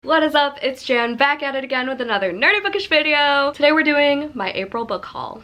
What is up? It's Jan back at it again with another nerdy bookish video. Today we're doing my April book haul.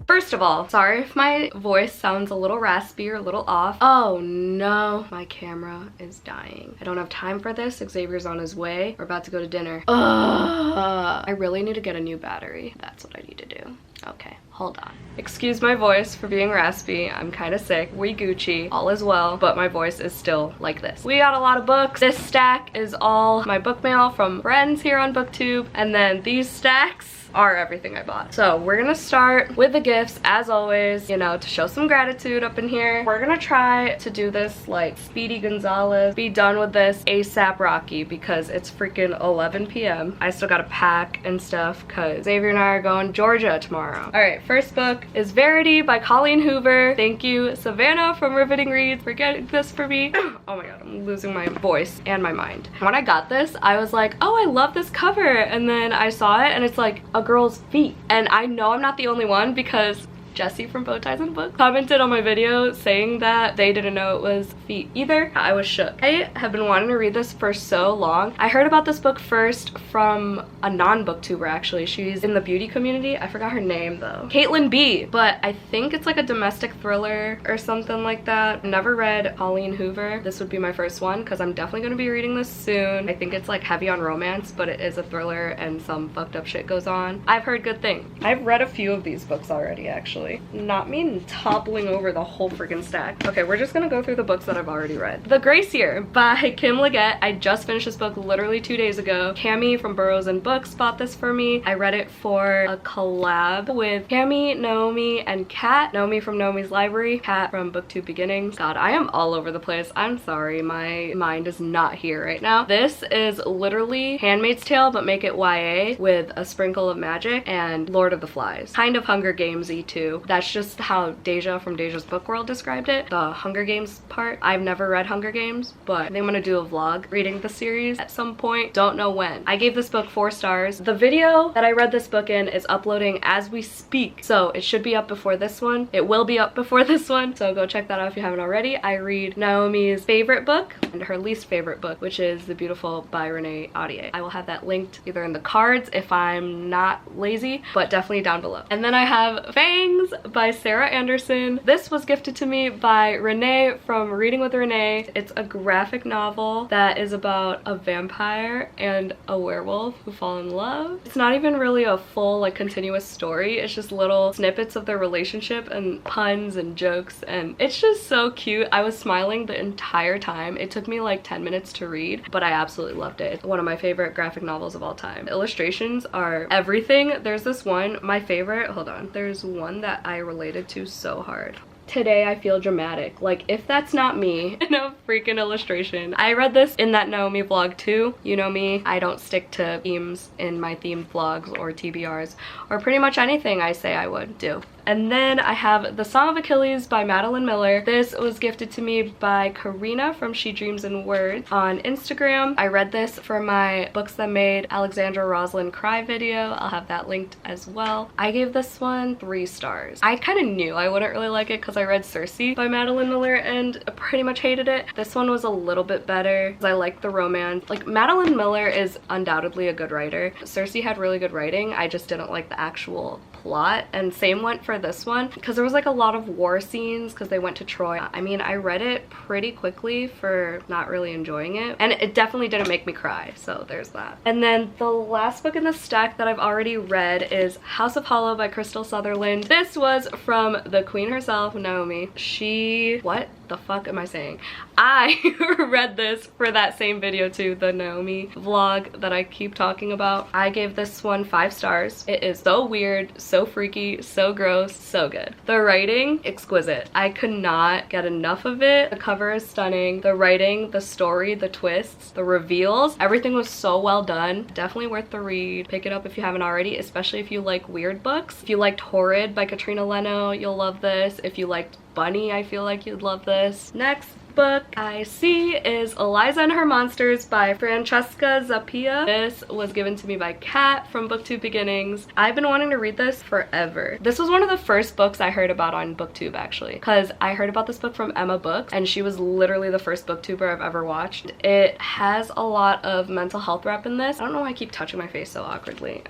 First of all, sorry if my voice sounds a little raspy or a little off. Oh no, my camera is dying. I don't have time for this. Xavier's on his way. We're about to go to dinner. I really need to get a new battery. That's what I need to do. Okay, hold on. Excuse my voice for being raspy. I'm kind of sick. We Gucci. All is well, but my voice is still like this. We got a lot of books. This stack is all my book mail from friends here on BookTube, and then these stacks are everything I bought. So we're gonna start with the gifts as always, you know, to show some gratitude up in here. We're gonna try to do this like Speedy Gonzalez, be done with this ASAP Rocky because it's freaking 11 p.m. I still gotta pack and stuff because Xavier and I are going to Georgia tomorrow. All right, first book is Verity by Colleen Hoover. Thank you, Savannah from Riveting Reads, for getting this for me. Oh my god, I'm losing my voice and my mind. When I got this, I was like, oh, I love this cover. And then I saw it and it's like a girl's feet. And I know I'm not the only one because Jessie from Bow Ties and Books commented on my video saying that they didn't know it was feet either. I was shook. I have been wanting to read this for so long. I heard about this book first from a non-booktuber actually. She's in the beauty community. I forgot her name though. Caitlin B. But I think it's like a domestic thriller or something like that. Never read Colleen Hoover. This would be my first one because I'm definitely going to be reading this soon. I think it's like heavy on romance, but it is a thriller and some fucked up shit goes on. I've heard good things. I've read a few of these books already actually. Not me toppling over the whole freaking stack. Okay, we're just gonna go through the books that I've already read. The Gracier by Kim Leggett. I just finished this book literally 2 days ago. Cami from Burrows and Books bought this for me. I read it for a collab with Cami, Nahomy, and Kat. Nahomy from Nahommy's Library, Kat from BookTube Beginnings. God, I am all over the place. I'm sorry, my mind is not here right now. This is literally Handmaid's Tale, but make it YA with a sprinkle of magic and Lord of the Flies. Kind of Hunger Games-y too. That's just how Daijah from Daijah's Book World described it. The Hunger Games part. I've never read Hunger Games, but I think I'm gonna do a vlog reading the series at some point. Don't know when. I gave this book 4 stars. The video that I read this book in is uploading as we speak, so it should be up before this one. It will be up before this one, so go check that out if you haven't already. I read Nahomy's favorite book and her least favorite book, which is The Beautiful by Renee Audier. I will have that linked either in the cards if I'm not lazy, but definitely down below. And then I have Fangs by Sarah Anderson. This was gifted to me by Renee from Reading with Renee. It's a graphic novel that is about a vampire and a werewolf who fall in love. It's not even really a full like continuous story. It's just little snippets of their relationship and puns and jokes, and it's just so cute. I was smiling the entire time. It took me like 10 minutes to read, but I absolutely loved it. It's one of my favorite graphic novels of all time. The illustrations are everything. There's this one, my favorite, hold on. There's one that I related to so hard. Today I feel dramatic. Like, if that's not me in a freaking illustration. I read this in that Nahomy vlog too. You know me, I don't stick to themes in my themed vlogs or TBRs or pretty much anything I say I would do. And then I have The Song of Achilles by Madeline Miller. This was gifted to me by Karina from She Dreams in Words on Instagram. I read this for my Books That Made Alexandra Rosalind Cry video. I'll have that linked as well. I gave this one 3 stars. I kind of knew I wouldn't really like it because I read Circe by Madeline Miller and pretty much hated it. This one was a little bit better because I liked the romance. Like, Madeline Miller is undoubtedly a good writer. Circe had really good writing. I just didn't like the actual plot, and same went for this one because there was like a lot of war scenes because they went to Troy. I mean, I read it pretty quickly for not really enjoying it, and it definitely didn't make me cry, so there's that. And then the last book in the stack that I've already read is House of Hollow by Crystal Sutherland. This was from the queen herself, Nahomy. What the fuck am I saying? I read this for that same video too, the Nahomy vlog that I keep talking about. I gave this one 5 stars. It is so weird, so freaky, so gross, so good. The writing, exquisite. I could not get enough of it. The cover is stunning. The writing, the story, the twists, the reveals, everything was so well done. Definitely worth the read. Pick it up if you haven't already, especially if you like weird books. If you liked Horrid by Katrina Leno, you'll love this. If you liked bunny, I feel like you'd love this. Next book I see is Eliza and Her Monsters by Francesca Zappia. This was given to me by Kat from BookTube Beginnings. I've been wanting to read this forever. This was one of the first books I heard about on BookTube, actually, because I heard about this book from Emma Books, and she was literally the first booktuber I've ever watched. It has a lot of mental health rep in this. I don't know why I keep touching my face so awkwardly.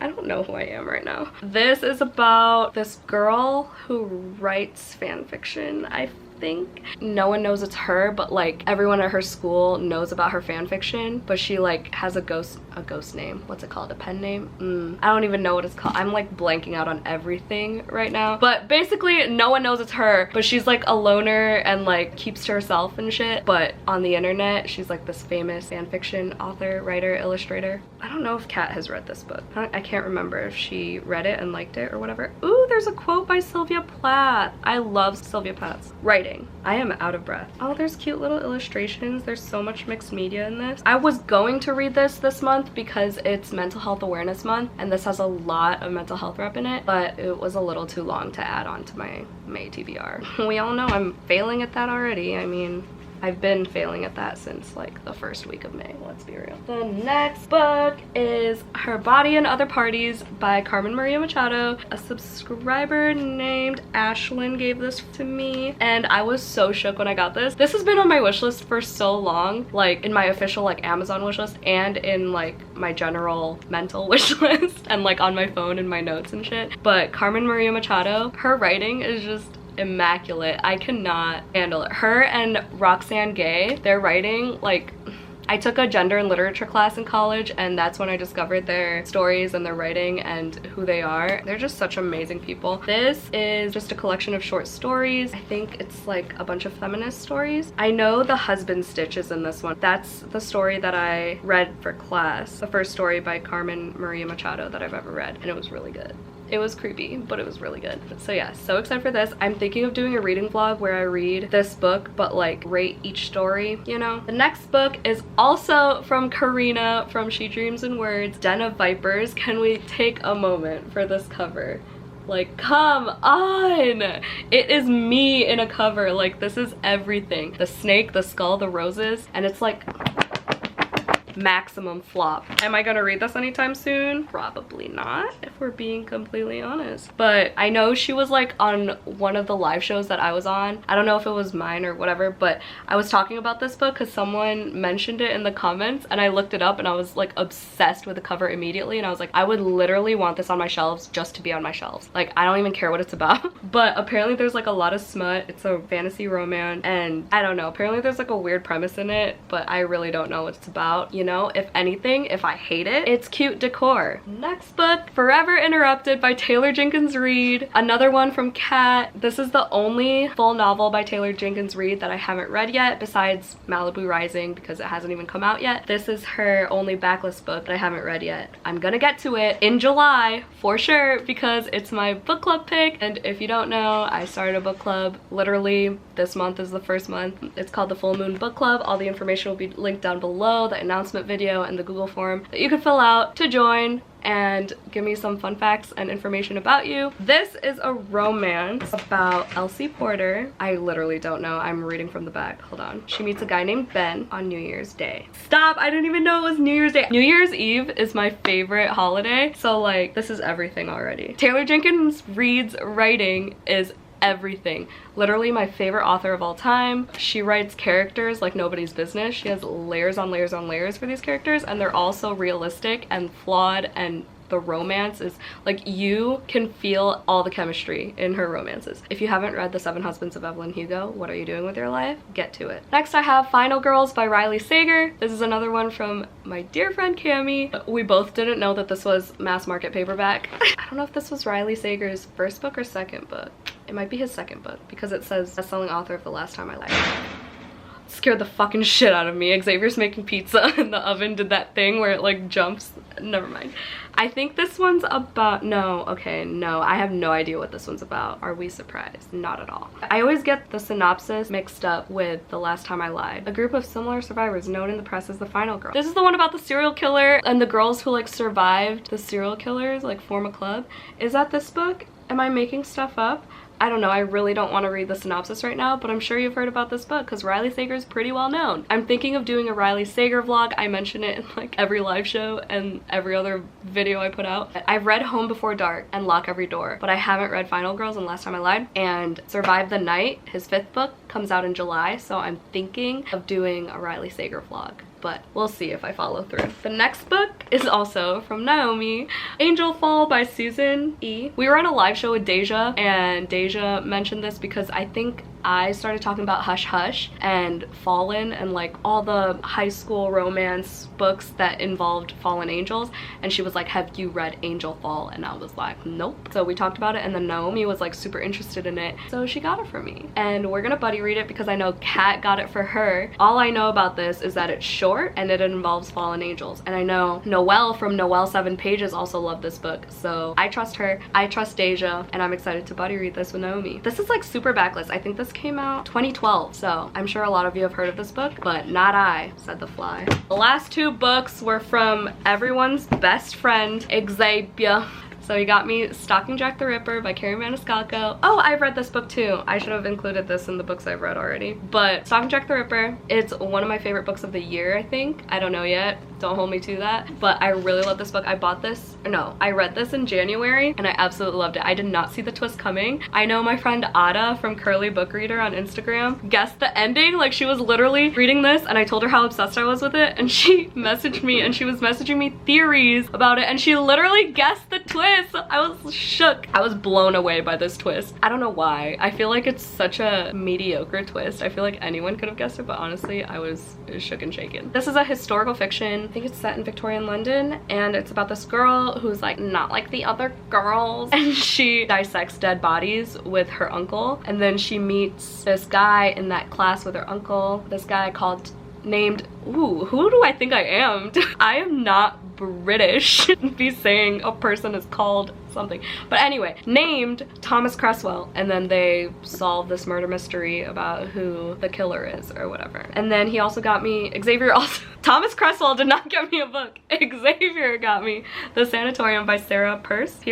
I don't know who I am right now. This is about this girl who writes fan fiction. I think no one knows it's her, but like everyone at her school knows about her fan fiction, but she like has a ghost name. What's it called? A pen name? I don't even know what it's called. I'm like blanking out on everything right now, but basically no one knows it's her, but she's like a loner and like keeps to herself and shit, but on the internet she's like this famous fan fiction author, writer, illustrator. I don't know if Kat has read this book. I can't remember if she read it and liked it or whatever. Ooh, there's a quote by Sylvia Plath. I love Sylvia Plath's writing. I am out of breath. Oh, there's cute little illustrations. There's so much mixed media in this. I was going to read this month because it's Mental Health Awareness Month, and this has a lot of mental health rep in it, but it was a little too long to add on to my May TBR. We all know I'm failing at that already. I mean, I've been failing at that since like the first week of May, let's be real. The next book is Her Body and Other Parties by Carmen Maria Machado. A subscriber named Ashlyn gave this to me, and I was so shook when I got this. This has been on my wish list for so long, like in my official like Amazon wish list and in like my general mental wish list and like on my phone and my notes and shit. But Carmen Maria Machado, her writing is just immaculate. I cannot handle it. Her and Roxane Gay, their writing, like, I took a gender and literature class in college, and that's when I discovered their stories and their writing and who they are. They're just such amazing people. This is just a collection of short stories. I think it's like a bunch of feminist stories. I know the husband stitch is in this one. That's the story that I read for class, the first story by Carmen Maria Machado that I've ever read, and it was really good. It was creepy, but it was really good. So yeah, so excited for this. I'm thinking of doing a reading vlog where I read this book, but like rate each story, you know? The next book is also from Karina from She Dreams in Words, Den of Vipers. Can we take a moment for this cover? Like, come on! It is me in a cover. Like, this is everything. The snake, the skull, the roses, and it's like maximum flop. Am I gonna read this anytime soon? Probably not, if we're being completely honest. But I know she was like on one of the live shows that I was on. I don't know if it was mine or whatever, but I was talking about this book because someone mentioned it in the comments, and I looked it up and I was like obsessed with the cover immediately, and I was like, I would literally want this on my shelves just to be on my shelves. Like, I don't even care what it's about. But apparently there's like a lot of smut. It's a fantasy romance, and I don't know, apparently there's like a weird premise in it, but I really don't know what it's about. You know, if anything, if I hate it, it's cute decor. Next book, Forever Interrupted by Taylor Jenkins Reid. Another one from Kat. This is the only full novel by Taylor Jenkins Reid that I haven't read yet, besides Malibu Rising, because it hasn't even come out yet. This is her only backlist book that I haven't read yet. I'm gonna get to it in July for sure, because it's my book club pick. And if you don't know, I started a book club. Literally this month is the first month. It's called the Full Moon Book Club. All the information will be linked down below, the announcement video and the Google form that you can fill out to join and give me some fun facts and information about you. This is a romance about Elsie Porter. I literally don't know. I'm reading from the back. Hold on. She meets a guy named Ben on New Year's Day. Stop! I didn't even know it was New Year's Day. New Year's Eve is my favorite holiday, so like this is everything already. Taylor Jenkins Reid's writing is everything. Literally my favorite author of all time. She writes characters like nobody's business. She has layers on layers on layers for these characters, and they're all so realistic and flawed, and the romance is like, you can feel all the chemistry in her romances. If you haven't read The 7 Husbands of Evelyn Hugo, what are you doing with your life? Get to it. Next I have Final Girls by Riley Sager. This is another one from my dear friend Cami. We both didn't know that this was mass market paperback. I don't know if this was Riley Sager's first book or second book. It might be his second book because it says best-selling author of The Last Time I Lied. Scared the fucking shit out of me. Xavier's making pizza in the oven did that thing where it like jumps. Never mind. I think this one's about, no, okay, no, I have no idea what this one's about. Are we surprised? Not at all. I always get the synopsis mixed up with The Last Time I Lied. A group of similar survivors known in the press as the Final Girl. This is the one about the serial killer and the girls who like survived the serial killers like form a club. Is that this book? Am I making stuff up? I don't know, I really don't want to read the synopsis right now, but I'm sure you've heard about this book because Riley Sager is pretty well known. I'm thinking of doing a Riley Sager vlog. I mention it in like every live show and every other video I put out. I've read Home Before Dark and Lock Every Door, but I haven't read Final Girls and Last Time I Lied. And Survive the Night, his 5th book, comes out in July, so I'm thinking of doing a Riley Sager vlog, but we'll see if I follow through. The next book is also from Nahomy, Angel Fall by Susan E. We were on a live show with Daijah, and Daijah mentioned this because I think I started talking about Hush Hush and Fallen and like all the high school romance books that involved fallen angels, and she was like, have you read Angel Fall? And I was like, nope. So we talked about it, and then Nahomy was like super interested in it, so she got it for me, and we're gonna buddy read it because I know Kat got it for her. All I know about this is that it's short and it involves fallen angels, and I know Noelle from Noelle 7 Pages also loved this book, so I trust her, I trust Daijah, and I'm excited to buddy read this with Nahomy. This is like super backlist. I think this came out 2012, so I'm sure a lot of you have heard of this book, but not I, said the fly. The last 2 books were from everyone's best friend, Xavier. So he got me Stalking Jack the Ripper by Carrie Maniscalco. Oh, I've read this book too. I should have included this in the books I've read already. But Stalking Jack the Ripper, it's one of my favorite books of the year, I think. I don't know yet. Don't hold me to that. But I really love this book. I bought this, no, I read this in January and I absolutely loved it. I did not see the twist coming. I know my friend Ada from Curly Book Reader on Instagram guessed the ending. Like, she was literally reading this and I told her how obsessed I was with it, and she messaged me and she was messaging me theories about it, and she literally guessed the twist. I was shook. I was blown away by this twist. I don't know why. I feel like it's such a mediocre twist. I feel like anyone could have guessed it, but honestly, I was shook and shaken. This is a historical fiction. I think it's set in Victorian London, and it's about this girl who's like not like the other girls, and she dissects dead bodies with her uncle, and then she meets this guy in that class with her uncle. This guy named, ooh, who do I think I am? I am not British. Be saying a person is called something, but anyway, named Thomas Cresswell, and then they solve this murder mystery about who the killer is or whatever. And then he also got me Xavier. Also, Thomas Cresswell did not get me a book. Xavier got me The Sanatorium by Sarah Pierce.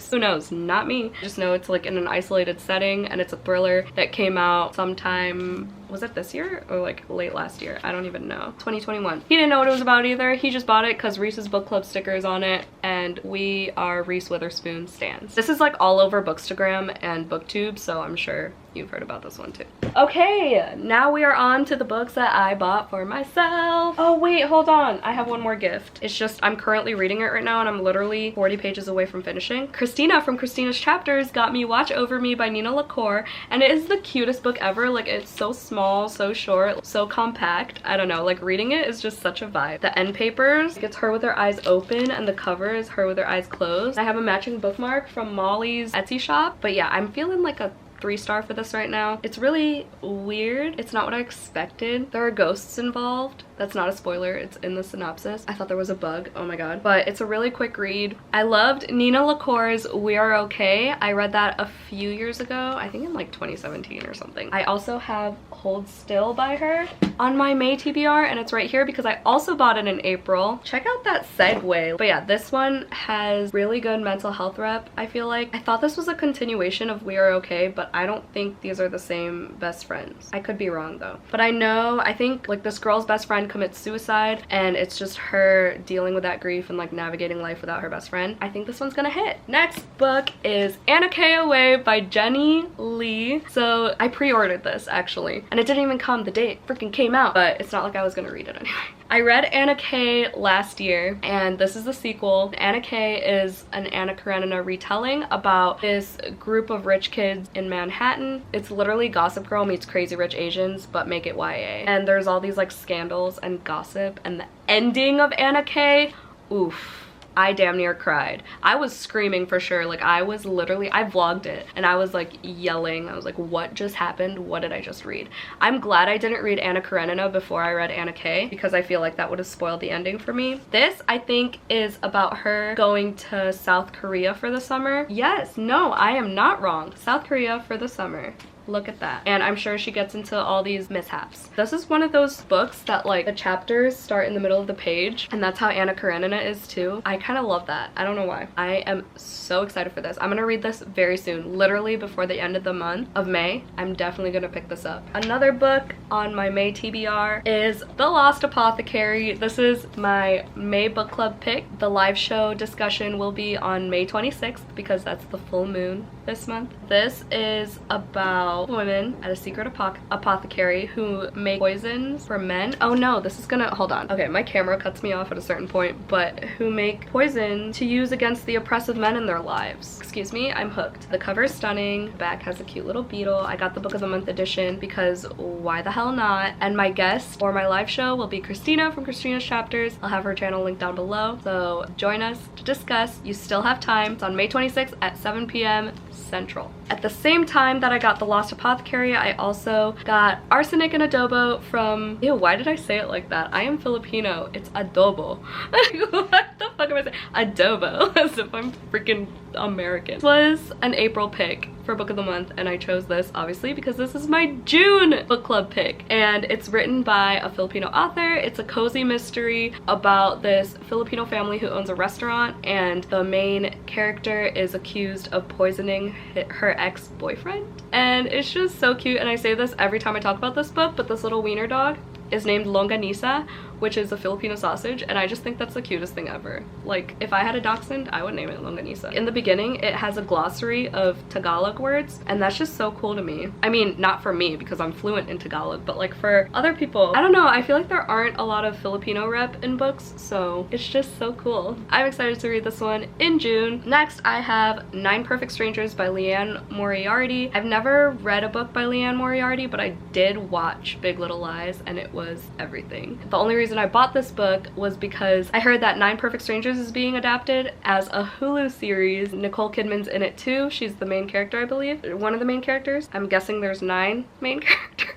Who knows? Not me. I just know it's like in an isolated setting, and it's a thriller that came out sometime, was it this year or like late last year? I don't even know. 2021. He didn't know what it was about either. He just bought it because Reese's Book Club sticker is on it, and we are Reese Witherspoon stans. This is like all over Bookstagram and BookTube, so I'm sure you've heard about this one too. Okay, now we are on to the books that I bought for myself. Oh wait, hold on. I have one more gift. It's just, I'm currently reading it right now and I'm literally 40 pages away from finishing. Christina from Christina's Chapters got me Watch Over Me by Nina LaCour, and it is the cutest book ever. Like, it's so small, so short, so compact. I don't know, like reading it is just such a vibe. The end papers, it's her with her eyes open, and the cover is her with her eyes closed. I have a matching bookmark from Mollie's Etsy shop, but yeah, I'm feeling like a 3-star for this right now. It's really weird. It's not what I expected. There are ghosts involved. That's not a spoiler. It's in the synopsis. I thought there was a bug. Oh my god. But it's a really quick read. I loved Nina LaCour's We Are Okay. I read that a few years ago. I think in like 2017 or something. I also have Hold Still by her on my May TBR, and it's right here because I also bought it in April. Check out that segue. But yeah, this one has really good mental health rep, I feel like. I thought this was a continuation of We Are Okay, but I don't think these are the same best friends. I could be wrong though. But I think like this girl's best friend commits suicide, and it's just her dealing with that grief and like navigating life without her best friend. I think this one's gonna hit. Next book is Anna K. Away by Jenny Lee. So I pre-ordered this actually, and it didn't even come the day it freaking came out, but it's not like I was gonna read it anyway. I read Anna K last year, and this is the sequel. Anna K is an Anna Karenina retelling about this group of rich kids in Manhattan. It's literally Gossip Girl meets Crazy Rich Asians, but make it YA. And there's all these like scandals and gossip, and the ending of Anna K, oof. I damn near cried. I was screaming for sure. Like, I was literally, I vlogged it and I was like yelling. I was like, what just happened? What did I just read? I'm glad I didn't read Anna Karenina before I read Anna K, because I feel like that would have spoiled the ending for me. This, I think, is about her going to South Korea for the summer. Yes, no, I am not wrong. South Korea for the summer. Look at that. And I'm sure she gets into all these mishaps. This is one of those books that like the chapters start in the middle of the page, and that's how Anna Karenina is too. I kind of love that. I don't know why. I am so excited for this. I'm gonna read this very soon, literally before the end of the month of May. I'm definitely gonna pick this up. Another book on my May TBR is The Lost Apothecary. This is my May book club pick. The live show discussion will be on May 26th because that's the full moon this month. This is about women at a secret apothecary who make poisons for men. Oh no, this is gonna, hold on. Okay, my camera cuts me off at a certain point, but who make poison to use against the oppressive men in their lives. Excuse me, I'm hooked. The cover is stunning. The back has a cute little beetle. I got the book of the month edition because why the hell not? And my guest for my live show will be Christina from Christina's Chapters. I'll have her channel linked down below, so join us to discuss. You still have time. It's on May 26th at 7 p.m. Central. At the same time that I got The Lost Apothecary, I also got Arsenic and Adobo from, ew, why did I say it like that? I am Filipino. It's adobo. What the fuck am I saying? Adobo, as if I'm freaking American. This was an April pick for book of the month, and I chose this obviously because this is my June book club pick, and it's written by a Filipino author. It's a cozy mystery about this Filipino family who owns a restaurant, and the main character is accused of poisoning her ex-boyfriend, and it's just so cute. And I say this every time I talk about this book, but this little wiener dog is named Longanisa, which is a Filipino sausage, and I just think that's the cutest thing ever. Like, if I had a dachshund, I would name it Longanisa. In the beginning, it has a glossary of Tagalog words, and that's just so cool to me. I mean, not for me because I'm fluent in Tagalog, but like for other people, I don't know, I feel like there aren't a lot of Filipino rep in books, so it's just so cool. I'm excited to read this one in June. Next, I have 9 Perfect Strangers by Leanne Moriarty. I've never read a book by Leanne Moriarty, but I did watch Big Little Lies, and it was everything. The only reason I bought this book was because I heard that 9 Perfect Strangers is being adapted as a Hulu series. Nicole Kidman's in it too. She's the main character, I believe. One of the main characters. I'm guessing there's 9 main characters.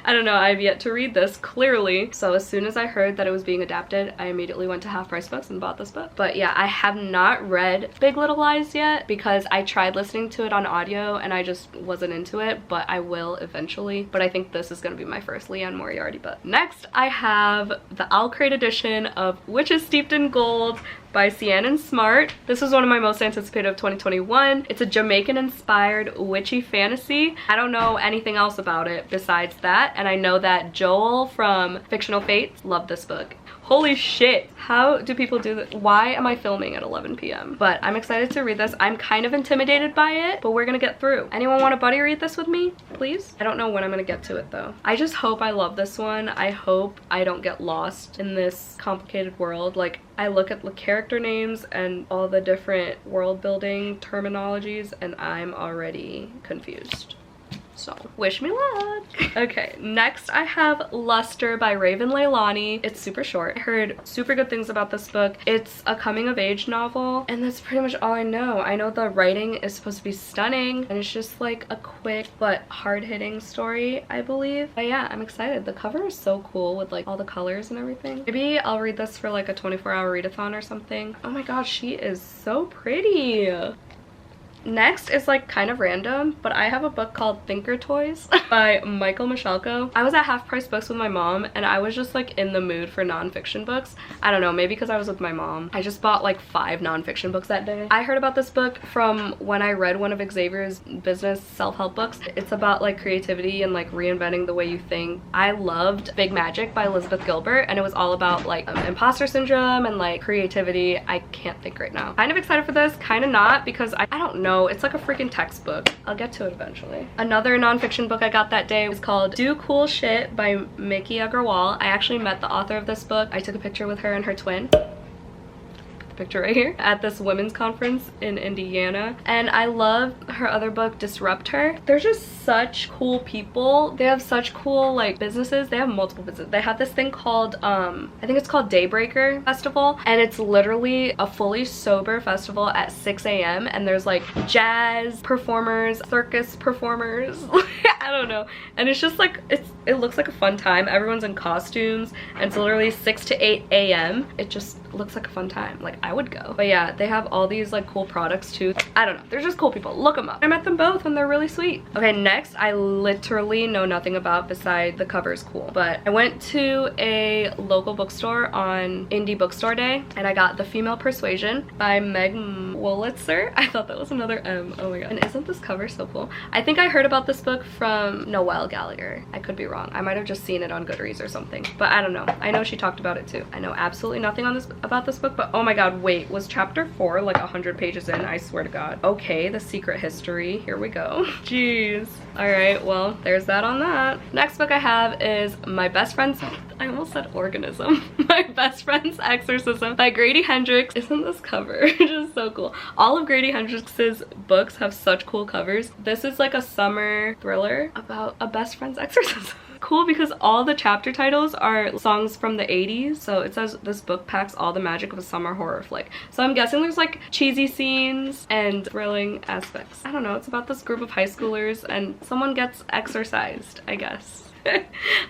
I don't know, I've yet to read this, clearly. So as soon as I heard that it was being adapted, I immediately went to Half Price Books and bought this book. But yeah, I have not read Big Little Lies yet because I tried listening to it on audio and I just wasn't into it, but I will eventually. But I think this is gonna be my first Leanne Moriarty book. Next, I have the Owl Crate edition of Witches Steeped in Gold by Cianan Smart. This was one of my most anticipated of 2021. It's a Jamaican-inspired witchy fantasy. I don't know anything else about it besides that, and I know that Joel from Fictional Fates loved this book. Holy shit, how do people do this? Why am I filming at 11 p.m? But I'm excited to read this. I'm kind of intimidated by it, but we're gonna get through. Anyone want to buddy read this with me, please? I don't know when I'm gonna get to it though. I just hope I love this one. I hope I don't get lost in this complicated world. Like, I look at the character names and all the different world building terminologies and I'm already confused. So, wish me luck. Okay, next I have Luster by Raven Leilani. It's super short. I heard super good things about this book. It's a coming of age novel, and that's pretty much all I know. I know the writing is supposed to be stunning, and it's just like a quick but hard-hitting story, I believe. But yeah, I'm excited. The cover is so cool with like all the colors and everything. Maybe I'll read this for like a 24-hour readathon or something. Oh my gosh, she is so pretty. Next is like kind of random, but I have a book called Thinker Toys by Michael Michalko. I was at Half Price Books with my mom and I was just like in the mood for nonfiction books. I don't know, maybe because I was with my mom. I just bought like 5 nonfiction books that day. I heard about this book from when I read one of Xavier's business self-help books. It's about like creativity and like reinventing the way you think. I loved Big Magic by Elizabeth Gilbert, and it was all about like imposter syndrome and like creativity. I can't think right now. Kind of excited for this, kind of not, because I don't know. It's like a freaking textbook. I'll get to it eventually. Another nonfiction book I got that day was called Do Cool Shit by Miki Agarwal. I actually met the author of this book. I took a picture with her and her twin. Picture right here at this women's conference in Indiana, and I love her other book, Disrupt Her. They're just such cool people. They have such cool like businesses. They have multiple businesses. They have this thing called I think it's called Daybreaker Festival, and it's literally a fully sober festival at 6 a.m. and there's like jazz performers, circus performers. I don't know, and it's just like it looks like a fun time. Everyone's in costumes and it's literally 6 to 8 a.m. It just looks like a fun time. Like, I would go. But yeah, they have all these like cool products too. I don't know, they're just cool people. Look them up. I met them both and they're really sweet. Okay, next I literally know nothing about besides the cover is cool, but I went to a local bookstore on Indie Bookstore Day and I got The Female Persuasion by Meg Wolitzer. I thought that was another M. Oh my god. And isn't this cover so cool? I think I heard about this book from Noelle Gallagher. I could be wrong. I might have just seen it on Goodreads or something, but I don't know. I know she talked about it too. I know absolutely nothing on this about this book, but oh my god, wait, was chapter 4 like 100 pages in? I swear to god. Okay, The Secret History. Here we go. Jeez. All right, well, there's that on that. Next book I have is My Best Friend's, I almost said organism. My Best Friend's Exorcism by Grady Hendrix. Isn't this cover just so cool? All of Grady Hendrix's books have such cool covers. This is like a summer thriller about a best friend's exorcism. Cool because all the chapter titles are songs from the 80s, so it says this book packs all the magic of a summer horror flick. So I'm guessing there's like cheesy scenes and thrilling aspects. I don't know, it's about this group of high schoolers and someone gets exorcised, I guess.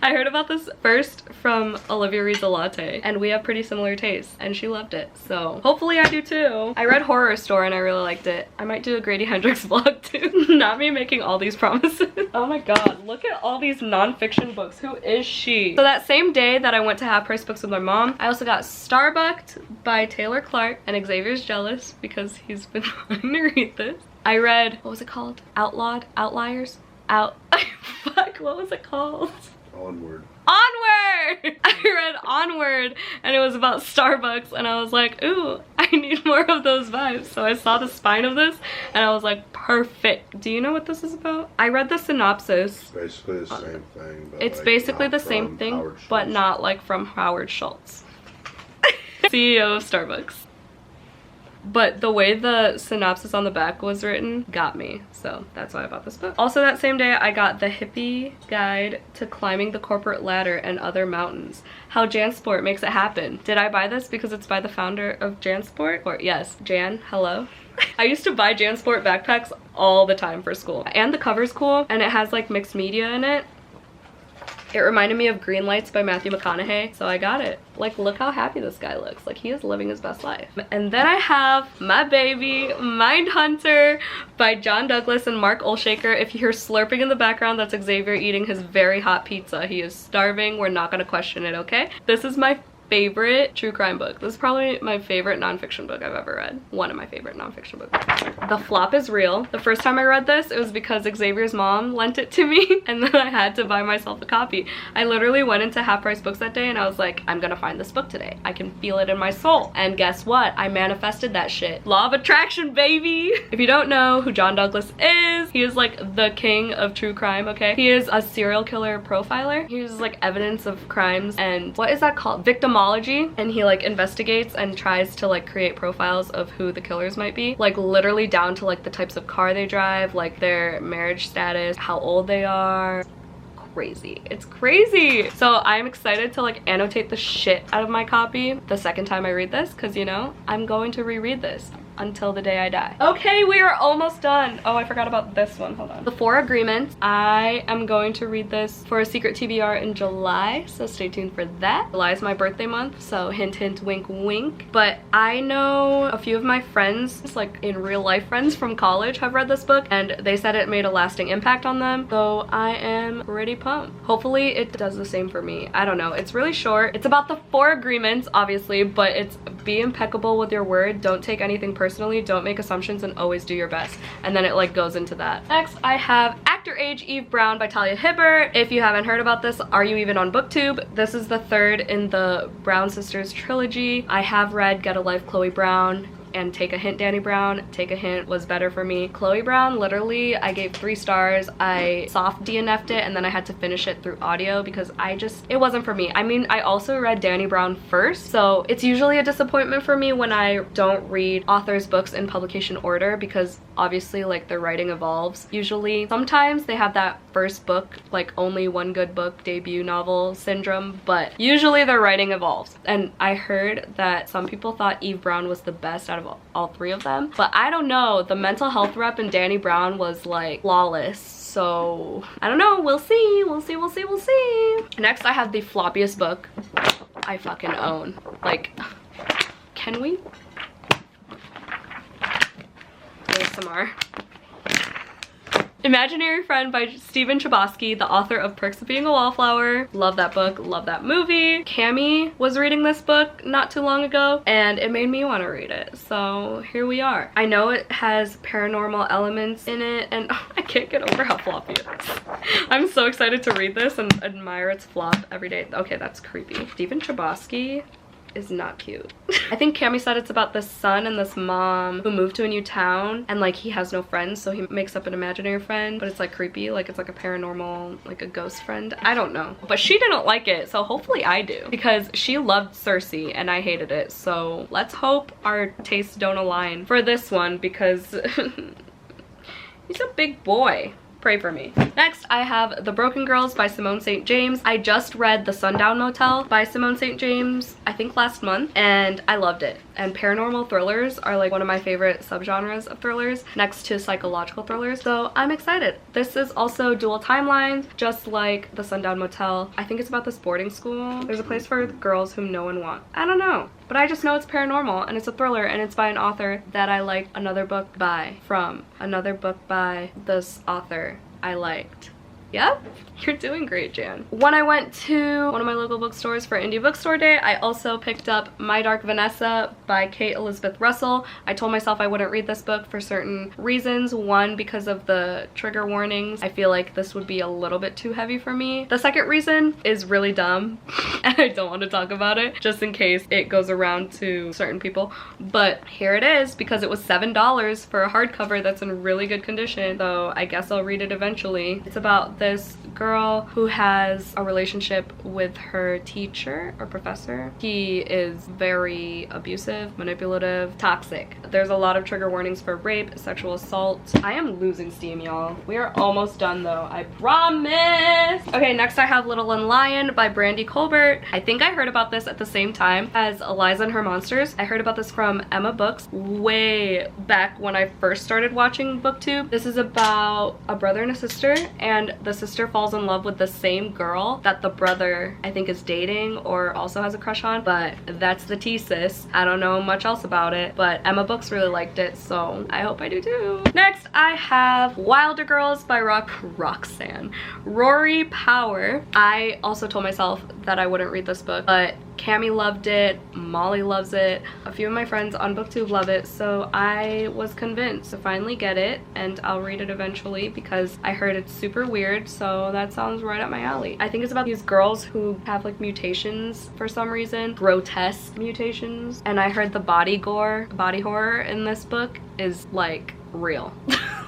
I heard about this first from Olivia Reads a Latte, and we have pretty similar tastes, and she loved it, so hopefully I do too. I read Horror Store and I really liked it. I might do a Grady Hendrix vlog too. Not me making all these promises. Oh my god, look at all these non-fiction books. Who is she? So that same day that I went to Half Price Books with my mom, I also got Starbucked by Taylor Clark, and Xavier's jealous because he's been wanting to read this. I read, what was it called? Outliers? Fuck, what was it called? Onward. Onward! I read Onward and it was about Starbucks and I was like, ooh, I need more of those vibes. So I saw the spine of this and I was like, perfect. Do you know what this is about? I read the synopsis. Basically the same thing. But it's like basically the same thing, but not like from Howard Schultz. CEO of Starbucks. But the way the synopsis on the back was written got me, so that's why I bought this book. Also that same day I got The Hippie Guide to Climbing the Corporate Ladder and Other Mountains, How Jansport Makes It Happen. Did I buy this because it's by the founder of Jansport? Or yes, Jan, hello. I used to buy Jansport backpacks all the time for school. And the cover's cool and it has like mixed media in it. It reminded me of Green Lights by Matthew McConaughey, so I got it. Like, look how happy this guy looks. Like, he is living his best life. And then I have my baby, Mindhunter by John Douglas and Mark Olshaker. If you hear slurping in the background, that's Xavier eating his very hot pizza. He is starving. We're not gonna question it, okay? This is my favorite true crime book. This is probably my favorite nonfiction book I've ever read. One of my favorite nonfiction books. The Flop is Real. The first time I read this, it was because Xavier's mom lent it to me and then I had to buy myself a copy. I literally went into Half Price Books that day and I was like, I'm gonna find this book today. I can feel it in my soul. And guess what? I manifested that shit. Law of attraction, baby! If you don't know who John Douglas is, he is like the king of true crime, okay? He is a serial killer profiler. He uses like evidence of crimes and what is that called? Victimology. And he like investigates and tries to like create profiles of who the killers might be. Like literally down to like the types of car they drive, like their marriage status, how old they are. Crazy. It's crazy. So I'm excited to like annotate the shit out of my copy the second time I read this because, you know, I'm going to reread this until the day I die. Okay, we are almost done. Oh, I forgot about this one. Hold on. The Four Agreements. I am going to read this for a secret TBR in July, so stay tuned for that. July is my birthday month, so hint, hint, wink, wink. But I know a few of my friends, like in real life friends from college, have read this book, and they said it made a lasting impact on them, so I am pretty pumped. Hopefully it does the same for me. I don't know. It's really short. It's about the 4 agreements, obviously, but it's be impeccable with your word, don't take anything personally, don't make assumptions, and always do your best. And then it like goes into that. Next, I have Actor Age Eve Brown by Talia Hibbert. If you haven't heard about this, are you even on BookTube? This is the 3rd in the Brown Sisters trilogy. I have read Get a Life, Chloe Brown, and Take a Hint, Danny Brown. Take a Hint was better for me. Chloe Brown, literally, I gave 3 stars. I soft DNF'd it and then I had to finish it through audio because it wasn't for me. I mean, I also read Danny Brown first, so it's usually a disappointment for me when I don't read authors' books in publication order because obviously like their writing evolves. Usually, sometimes they have that first book, like only one good book, debut novel syndrome, but usually their writing evolves. And I heard that some people thought Eve Brown was the best out of all 3 of them, but I don't know. The mental health rep in Danny Brown was like flawless, so I don't know. We'll see. We'll see. We'll see. We'll see. Next, I have the floppiest book I fucking own. Like, Can we? ASMR. Imaginary Friend by Stephen Chbosky, the author of Perks of Being a Wallflower. Love that book, love that movie. Cami was reading this book not too long ago and it made me want to read it. So here we are. I know it has paranormal elements in it and I can't get over how floppy it is. I'm so excited to read this and admire its flop every day. Okay, that's creepy. Stephen Chbosky is not cute. I think Cami said it's about this son and this mom who moved to a new town and like he has no friends, so he makes up an imaginary friend, but it's like creepy, like it's like a paranormal, like a ghost friend. I don't know, but she didn't like it, so hopefully I do, because she loved Cersei and I hated it. So let's hope our tastes don't align for this one, because he's a big boy. Pray for me. Next, I have The Broken Girls by Simone St. James. I just read The Sundown Motel by Simone St. James, I think last month, and I loved it. And paranormal thrillers are like one of my favorite subgenres of thrillers, next to psychological thrillers, so I'm excited. This is also dual timelines, just like The Sundown Motel. I think it's about this boarding school. There's a place for girls whom no one wants. I don't know, but I just know it's paranormal and it's a thriller and it's by an author that I liked another book by, another book by this author I liked. Yep, you're doing great, Jan. When I went to one of my local bookstores for Indie Bookstore Day, I also picked up My Dark Vanessa by Kate Elizabeth Russell. I told myself I wouldn't read this book for certain reasons. One, because of the trigger warnings. I feel like this would be a little bit too heavy for me. The second reason is really dumb, and I don't want to talk about it, just in case it goes around to certain people. But here it is, because it was $7 for a hardcover that's in really good condition, so I guess I'll read it eventually. It's about this girl who has a relationship with her teacher or professor. He is very abusive, manipulative, toxic. There's a lot of trigger warnings for rape, sexual assault. I am losing steam, y'all. We are almost done though, I promise. Okay, next I have Little and Lion by Brandy Colbert. I think I heard about this at the same time as Eliza and Her Monsters. I heard about this from Emma Books way back when I first started watching BookTube. This is about a brother and a sister, and the sister falls in love with the same girl that the brother, I think, is dating or also has a crush on, but that's the thesis. I don't know much else about it, but Emma Books really liked it, so I hope I do too. Next, I have Wilder Girls by Rory Power. I also told myself that I wouldn't read this book, but Cami loved it, Mollie loves it, a few of my friends on BookTube love it, so I was convinced to finally get it, and I'll read it eventually because I heard it's super weird, so that sounds right up my alley. I think it's about these girls who have like mutations for some reason, grotesque mutations, and I heard the body horror in this book is like real.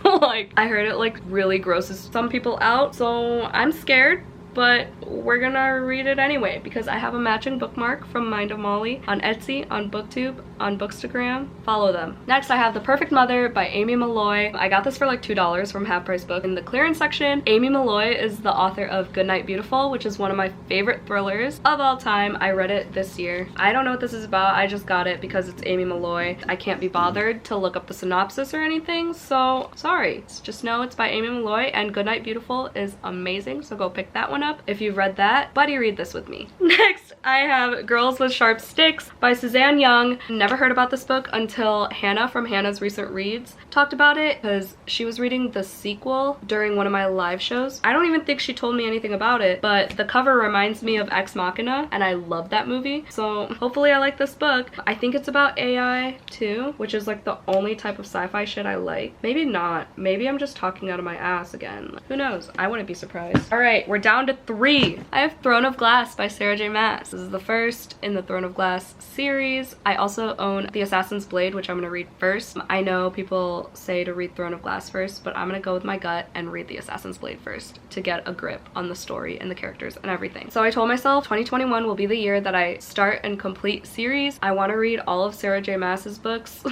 Like, I heard it like really grosses some people out, so I'm scared. But we're gonna read it anyway because I have a matching bookmark from Mind of Mollie on Etsy, on BookTube, on Bookstagram. Follow them. Next, I have The Perfect Mother by Amy Malloy. I got this for like $2 from Half Price Book. In the clearance section, Amy Malloy is the author of Goodnight Beautiful, which is one of my favorite thrillers of all time. I read it this year. I don't know what this is about. I just got it because it's Amy Malloy. I can't be bothered to look up the synopsis or anything, so sorry. Just know it's by Amy Malloy, and Goodnight Beautiful is amazing, so go pick that one up if you've read that. Buddy, read this with me. Next, I have Girls with Sharp Sticks by Suzanne Young. Never heard about this book until Hannah from Hannah's Recent Reads talked about it because she was reading the sequel during one of my live shows. I don't even think she told me anything about it, but the cover reminds me of Ex Machina, and I love that movie, so hopefully I like this book. I think it's about AI too, which is like the only type of sci-fi shit I like. Maybe not. Maybe I'm just talking out of my ass again. Who knows? I wouldn't be surprised. All right, we're down to 3. I have Throne of Glass by Sarah J. Maas. This is the first in the Throne of Glass series. I also own The Assassin's Blade, which I'm gonna read first. I know people say to read Throne of Glass first, but I'm gonna go with my gut and read The Assassin's Blade first to get a grip on the story and the characters and everything. So I told myself 2021 will be the year that I start and complete series. I want to read all of Sarah J. Maas's books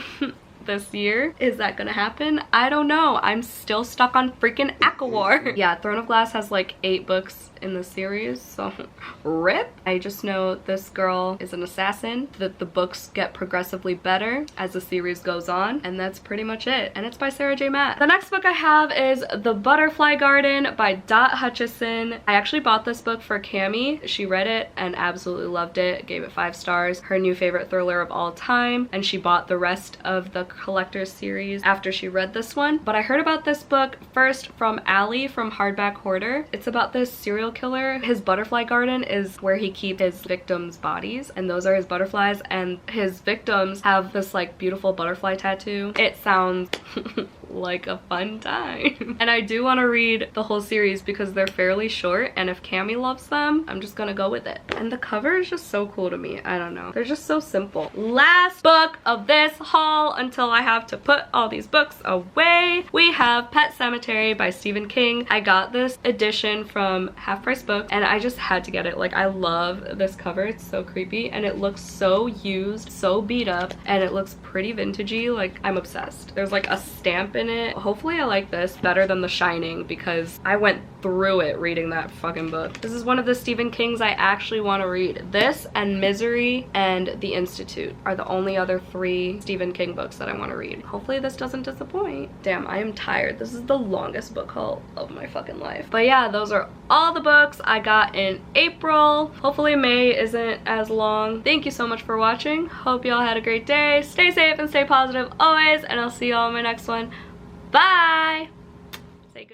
this year. Is that gonna happen? I don't know. I'm still stuck on freaking ACOWAR. Yeah, Throne of Glass has like 8 books in the series, so rip. I just know this girl is an assassin, that the books get progressively better as the series goes on, and that's pretty much it. And it's by Sarah J. Maas. The next book I have is The Butterfly Garden by Dot Hutchison. I actually bought this book for Cami. She read it and absolutely loved it, gave it 5 stars, her new favorite thriller of all time, and she bought the rest of the collector's series after she read this one. But I heard about this book first from Allie from Hardback Hoarder. It's about this serial killer. His butterfly garden is where he keeps his victims' bodies, and those are his butterflies, and his victims have this like beautiful butterfly tattoo. It sounds like a fun time. And I do want to read the whole series because they're fairly short, and if Cami loves them, I'm just gonna go with it. And the cover is just so cool to me. I don't know. They're just so simple. Last book of this haul until I have to put all these books away. We have Pet Sematary by Stephen King. I got this edition from Half Price Book and I just had to get it. Like, I love this cover. It's so creepy and it looks so used, so beat up, and it looks pretty vintagey. Like, I'm obsessed. There's like a stamp in it. Hopefully I like this better than The Shining because I went through it reading that fucking book. This is one of the Stephen Kings I actually want to read. This and Misery and The Institute are the only other 3 Stephen King books that I want to read. Hopefully this doesn't disappoint. Damn, I am tired. This is the longest book haul of my fucking life. But yeah, those are all the books I got in April. Hopefully May isn't as long. Thank you so much for watching. Hope y'all had a great day. Stay safe and stay positive always, and I'll see y'all in my next one. Bye! Say good night.